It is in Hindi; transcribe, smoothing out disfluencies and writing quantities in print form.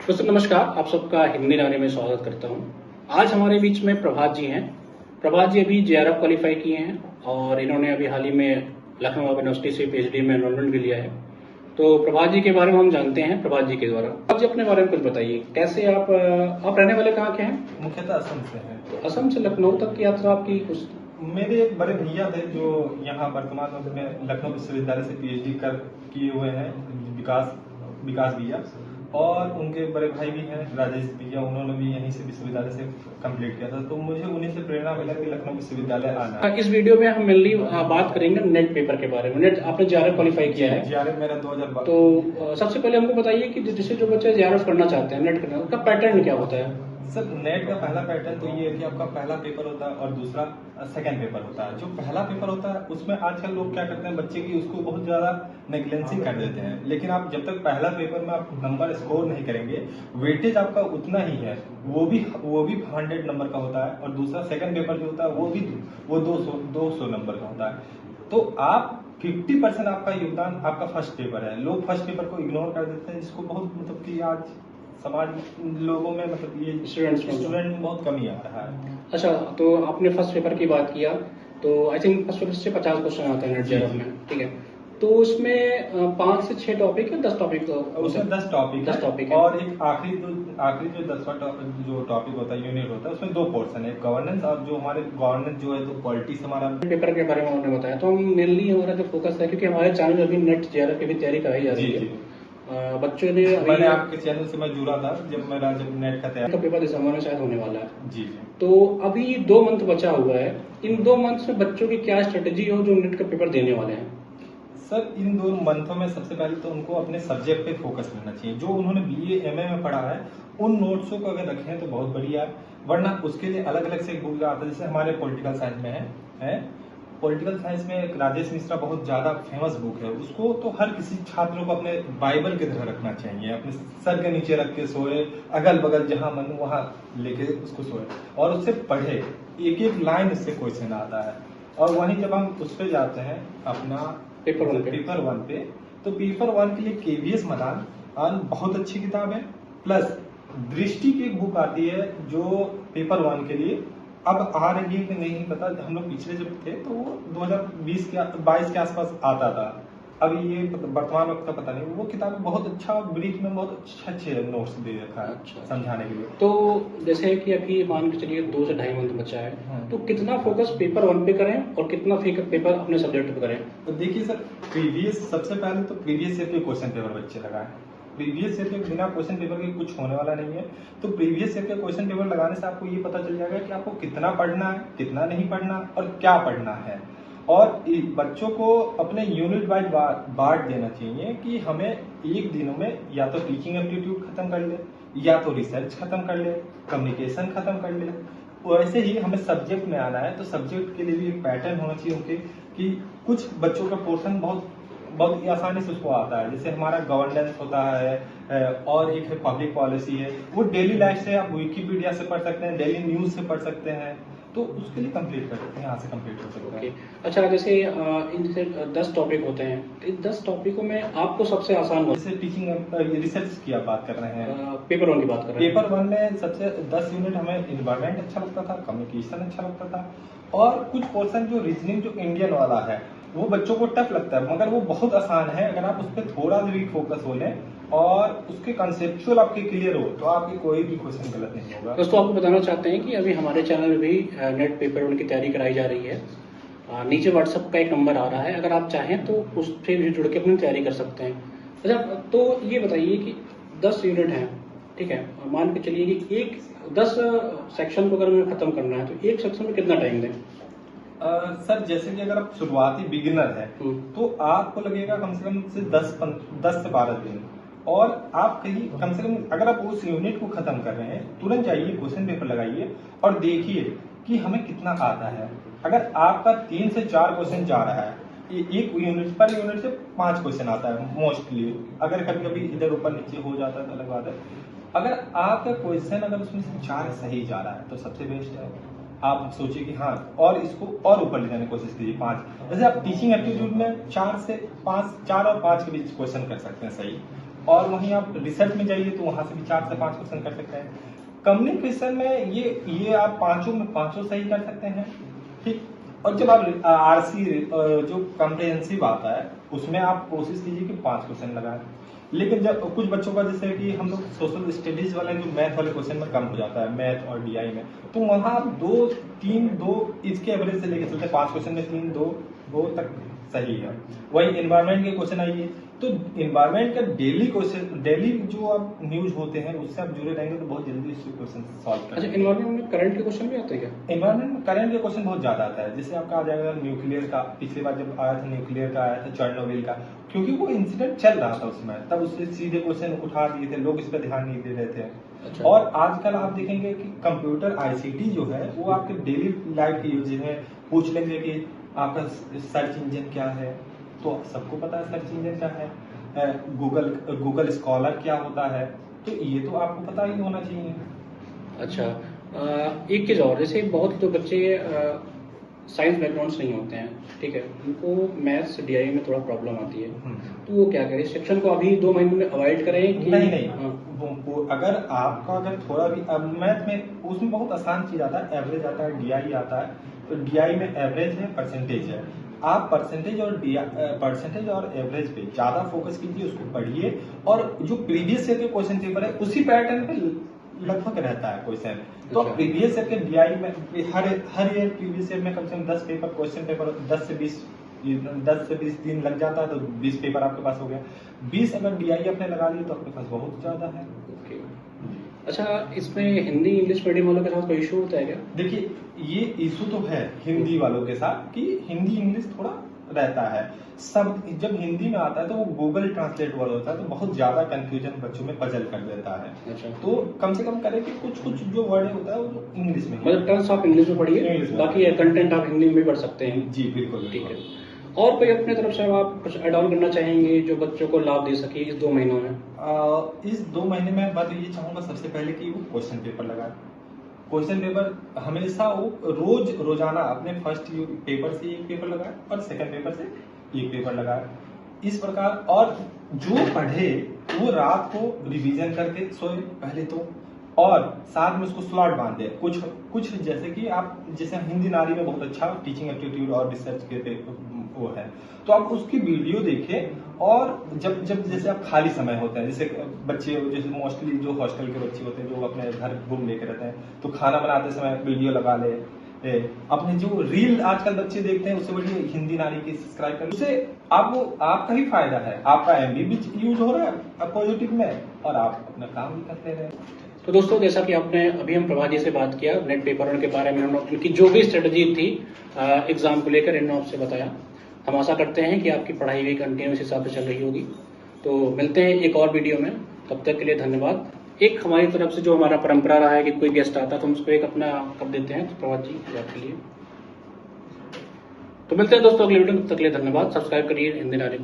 दोस्तों नमस्कार, आप सबका हिंदी नारे में स्वागत करता हूं। आज हमारे बीच में प्रभात जी हैं। प्रभात जी अभी जेआरएफ क्वालिफाई किए हैं और इन्होंने अभी हाल ही में लखनऊ यूनिवर्सिटी से पीएचडी में एनरोलमेंट भी लिया है। तो प्रभात जी के बारे में हम जानते हैं प्रभात जी के द्वारा। प्रभात जी अपने बारे में कुछ बताइए, कैसे आप रहने वाले कहाँ के हैं? मुख्यतः असम से है। तो असम से लखनऊ तक की यात्रा आपकी कुछ? मेरे एक बड़े भैया थे जो यहाँ वर्तमान में लखनऊ विश्वविद्यालय से पीएचडी किए हुए हैं, विकास भैया, और उनके बड़े भाई भी हैं राजेश भैया, उन्होंने भी यहीं से विश्वविद्यालय से कंप्लीट किया था। तो मुझे उन्हीं से प्रेरणा मिला कि लखनऊ विश्वविद्यालय आना। इस वीडियो में हम मेनली बात करेंगे नेट पेपर के बारे में। नेट आपने जेआरएफ क्वालिफाई किया है? जेआरएफ मेरा 2012। तो सबसे पहले हमको बताइए कि जैसे जो बच्चे जेआरएफ करना चाहते हैं, नेट करना, उसका पैटर्न क्या होता है? सर, नेट का पहला पैटर्न तो ये है कि आपका पहला पेपर होता है और दूसरा सेकंड पेपर होता है। जो पहला पेपर होता है उसमें आजकल लोग क्या करते हैं, बच्चे की उसको बहुत ज्यादा नेग्लेंसिंग कर देते हैं। लेकिन आप जब तक पहला पेपर में आप नंबर स्कोर नहीं करेंगे, वेटेज आपका उतना ही है, वो भी 100 नंबर का होता है। और दूसरा सेकंड पेपर जो होता है वो 200 नंबर का होता है। तो आप 50% आपका योगदान आपका फर्स्ट पेपर है। लोग फर्स्ट पेपर को इग्नोर कर देते हैं, जिसको बहुत मतलब कि आज समाज लोगों में मतलब ये स्टूडेंट में बहुत कमी आ रहा है। अच्छा, तो आपने फर्स्ट पेपर की बात किया, तो आई थिंक फर्स्ट पेपर से 50 क्वेश्चन आते हैं नेट जेआरएफ में, ठीक है? तो उसमें 5 से 6 टॉपिक है, 10 टॉपिक? उसमें 10 टॉपिक है। और एक आखिरी जो 10वां जो टॉपिक होता है, यूनिट होता है, उसमें 2 पोर्शन है, गवर्नेंस और जो हमारे गवर्नेंस जो है तो पॉलिटिक्स हमारा। पेपर के बारे में आपने बताया, तो हम मेनली हमारा जो फोकस है, क्योंकि हमारे चैनल में अभी नेट जेआरएफ की भी तैयारी कराई जा रही है। बच्चों ने मैंने आपके चैनल से मैं जुड़ा था जब नेट का तैयारी का पेपर दिसंबर में शायद होने वाला है। जी। तो अभी 2 मंथ बचा हुआ है। इन 2 मंथ में बच्चों की क्या स्ट्रेटेजी हो जो नेट का पेपर देने वाले हैं? सर, इन 2 मंथों में सबसे पहले तो उनको अपने सब्जेक्ट पे फोकस करना चाहिए। जो उन्होंने बीए एमए में पढ़ा है उन नोट्सों को अगर रखें तो बहुत बढ़िया है, वरना उसके लिए अलग अलग से एक बुक आता है। जैसे हमारे पॉलिटिकल साइंस में है पॉलिटिकल साइंस में एक राजेश मिश्रा बहुत ज्यादा फेमस बुक है, उसको तो हर किसी छात्र को अपने बाइबल की तरह रखना चाहिए। अपने सर के नीचे रख के सोए, अगल बगल जहां मन वहां लेके उसको सोए और उससे पढ़े। एक एक लाइन उससे क्वेश्चन आता है। और वहीं जब हम उस पर जाते हैं अपना पेपर 1 पे, तो पेपर 1 के लिए केवीएस मदान बहुत अच्छी किताब है। प्लस दृष्टि की एक बुक आती है जो पेपर 1 के लिए अब आ रही है कि नहीं पता। हम लोग पिछले जब थे तो वो 2022 के आसपास आता था। अभी ये वर्तमान वक्त का पता नहीं। वो किताब बहुत अच्छा, ब्रीफ में बहुत अच्छे नोट्स दे रखा है। अच्छा, समझाने के लिए। तो जैसे कि अभी मान के चलिए 2 से 2.5 मंथ बचा है, तो कितना फोकस पेपर 1 पे करें और कितना पेपर अपने सब्जेक्ट पे करें? तो देखिए सर, सबसे पहले तो प्रीवियस ईयर के क्वेश्चन पेपर बच्चे लगाए। प्रीवियस ईयर के बिना क्वेश्चन पेपर के कुछ होने वाला नहीं है। तो प्रीवियस ईयर के क्वेश्चन पेपर लगाने से आपको ये पता चल जाएगा कि आपको कितना पढ़ना है, कितना नहीं पढ़ना और क्या पढ़ना है। और बच्चों को अपने यूनिट वाइज बांट देना चाहिए कि हमें एक दिनों में या तो टीचिंग एप्टीट्यूड खत्म कर ले, या तो रिसर्च खत्म कर ले, कम्युनिकेशन खत्म कर ले। वैसे ही हमें सब्जेक्ट में आना है, तो सब्जेक्ट के लिए भी एक पैटर्न होना चाहिए उनके कि कुछ बच्चों का पोर्शन बहुत आसानी से उसको आता है। जैसे हमारा गवर्नेंस होता है और एक है पब्लिक पॉलिसी है, वो डेली लाइफ से आप विकिपीडिया से पढ़ सकते हैं, डेली न्यूज से पढ़ सकते हैं। तो उसके लिए कंप्लीट कर सकते हैं, यहाँ से कंप्लीट कर सकते हैं। अच्छा, जैसे इनसे 10 टॉपिक होते हैं, इन 10 टॉपिकों में आपको सबसे आसान जैसे टीचिंग रिसर्च की आप बात कर रहे हैं, पेपर 1 की बात कर रहे हैं। पेपर 1 में सबसे 10 यूनिट हमें इन्वायरमेंट अच्छा लगता था, कम्युनिकेशन अच्छा लगता था, और कुछ पोर्शन जो रीजनिंग जो इंडियन वाला है वो बच्चों को टफ लगता है, मगर वो बहुत आसान है। अगर आप उस पर थोड़ा भी फोकस हो लें और उसके कंसेप्चुअल आपके क्लियर हो तो आपकी कोई भी क्वेश्चन गलत नहीं होगा। दोस्तों, आपको बताना चाहते हैं कि अभी हमारे चैनल में भी नेट पेपर 1 की तैयारी कराई जा रही है। नीचे व्हाट्सएप का एक नंबर आ रहा है, अगर आप चाहें तो उससे भी जुड़ के अपनी तैयारी कर सकते हैं। अच्छा, तो ये बताइए कि 10 यूनिट हैं, ठीक है? मान के चलिए कि 10 सेक्शन को अगर हमें खत्म करना है तो एक सेक्शन में कितना टाइम दें? सर, जैसे कि अगर आप शुरुआती बिगिनर है तो आपको लगेगा कम से कम 10 से 12 दिन। और आप कहीं कम से कम अगर आप उस यूनिट को खत्म कर रहे हैं, तुरंत जाइए क्वेश्चन पेपर लगाइए और देखिए कि हमें कितना आता है। अगर आपका 3 से 4 क्वेश्चन जा रहा है, एक यूनिट पर यूनिट से 5 क्वेश्चन आता है मोस्टली। अगर कभी कभी इधर ऊपर नीचे हो जाता है तो अलग बात है। अगर आपका क्वेश्चन अगर उसमें से 4 सही जा रहा है तो सबसे बेस्ट है। आप सोचिए कि हाँ, और इसको और ऊपर ले जाने की कोशिश कीजिए 5। जैसे आप टीचिंग एप्टीट्यूड में 4 और 5 के बीच क्वेश्चन कर सकते हैं सही। और वहीं आप रिसर्च में जाइए तो वहां से भी 4 से 5 क्वेश्चन कर सकते हैं। कम्युनिकेशन में ये आप पांचों सही कर सकते हैं, ठीक। और जब आप आरसी जो कॉम्प्रिहेंसिव आता है उसमें आप कोशिश कीजिए कि 5 क्वेश्चन लगाएं। लेकिन जब कुछ बच्चों का जैसे कि हम लोग सोशल स्टडीज वाले जो मैथ वाले क्वेश्चन में कम हो जाता है, मैथ और डीआई में, तो वहां आप 2 इसके एवरेज से लेकर चलते 5 क्वेश्चन में 3 2 तक सही है। वही एनवायरमेंट के क्वेश्चन आइए तो एनवायरमेंट का डेली जो आप न्यूज होते हैं उससे आप जुड़े रहेंगे तो बहुत जल्दी इससे क्वेश्चन सॉल्व कर। अच्छा, एनवायरमेंट में करंट के क्वेश्चन भी आते हैं क्या? एनवायरमेंट में करंट के क्वेश्चन बहुत ज्यादा आता है। जैसे आपका आ जाएगा न्यूक्लियर का, पिछली बार जब आया था न्यूक्लियर का आया था चेरनोबिल का, क्योंकि वो इंसिडेंट चल रहा था उसमें, तब उससे सीधे क्वेश्चन उठा दिए थे, लोग इस पर ध्यान नहीं दे रहे थे। अच्छा। और आजकल आप देखेंगे कि कंप्यूटर आईसीटी जो है वो आपके डेली लाइफ के यूज में पूछ लेंगे कि आपका सर्च इंजन क्या है, तो सबको पता है सर्च इंजन क्या है, गूगल स्कॉलर क्या होता है, तो ये तो आपको पता ही होना चाहिए। अच्छा, एक चीज़ और, जैसे बहुत जो बच्चे साइंस बैकग्राउंड्स नहीं होते हैं, ठीक है, उनको मैथ्स डीआई में थोड़ा प्रॉब्लम आती है, तो वो क्या करें? इस सेक्शन को अभी 2 महीने में अवॉइड करें कि नहीं हाँ। अगर आपका अगर थोड़ा भी अब मैथ में उसमें बहुत आसान चीज आता है, एवरेज आता है, डीआई आता है। तो डीआई में एवरेज है, परसेंटेज है। आप परसेंटेज और एवरेज पे ज्यादा फोकस कीजिए, उसको पढ़िए, और जो प्रीवियस ईयर के क्वेश्चन पेपर है उसी पैटर्न पे लगभग रहता है क्वेश्चन। तो अच्छा। प्रीवियस ईयर के डीआई में हर ईयर प्रीवियस ईयर में कम से कम 10 पेपर क्वेश्चन पेपर 10 से 20 दिन लग जाता है, तो 20 पेपर आपके पास हो गया। 20 अगर डीआई आपने लगा ली तो आपके पास बहुत ज्यादा है। ओके। अच्छा, इसमें हिंदी इंग्लिश मीडियम वालों के साथ कोई इशू होता है क्या? देखिए, ये इशू तो है हिंदी वालों के साथ कि हिंदी इंग्लिश थोड़ा रहता है। सब जब हिंदी में आता है तो वो गूगल ट्रांसलेट वाला होता है, तो बहुत ज्यादा कंफ्यूजन बच्चों में पजल कर देता है। अच्छा। तो कम से कम करें कि कुछ जो वर्ड होता है वो इंग्लिश में, मतलब टर्म्स आप इंग्लिश में पढ़िए, इंग्लिश में। बाकी कंटेंट आप हिंदी में भी पढ़ सकते हैं। जी बिल्कुल, ठीक है। और कोई अपने तरफ से आप कुछ ऐड ऑन करना चाहेंगे जो बच्चों को लाभ दे सके इस 2 महीनों में? इस 2 महीने में मैं तो ये चाहूंगा सबसे पहले कि वो क्वेश्चन पेपर लगाए। क्वेश्चन पेपर हमेशा वो रोजाना अपने फर्स्ट पेपर से एक पेपर लगाए और सेकंड पेपर से एक पेपर लगाए, इस प्रकार। और जो पढ़े वो रात को रिवीजन करके सोए पहले तो, और साथ में उसको स्लॉट बांध दे। कुछ जैसे कि आप जैसे हिंदी नारी में बहुत अच्छा टीचिंग एप्टीट्यूड और रिसर्च के वो है, तो आप उसकी वीडियो देखें। और जब जैसे आप खाली समय होता है, जैसे बच्चे जैसे मोस्टली जो हॉस्टल के बच्चे होते हैं जो अपने घर रूम लेके रहते हैं, तो खाना बनाते समय वीडियो लगा ले। अपने जो रील आजकल बच्चे देखते हैं उससे बढ़िया हिंदी नारी की सब्सक्राइब कर, उससे आपका ही फायदा है, आपका एमबी भी यूज हो रहा है पॉजिटिव में, और आप अपना काम भी करते रहे। तो दोस्तों, जैसा कि आपने अभी हम प्रभा जी से बात किया नेट पेपर के बारे में, उनकी जो भी स्ट्रेटजी थी एग्जाम को लेकर इन्होंने आपसे बताया। हम आशा करते हैं कि आपकी पढ़ाई भी कंटिन्यू इस हिसाब से चल रही होगी। तो मिलते हैं एक और वीडियो में, तब तक के लिए धन्यवाद। एक हमारी तरफ से जो हमारा परंपरा रहा है कि कोई गेस्ट आता है तो हम उसको एक अपना कप देते हैं, तो प्रभा जी आपके लिए। तो मिलते हैं दोस्तों अगले वीडियो में, तब तक के लिए धन्यवाद। सब्सक्राइब करिए हिंदी नारी।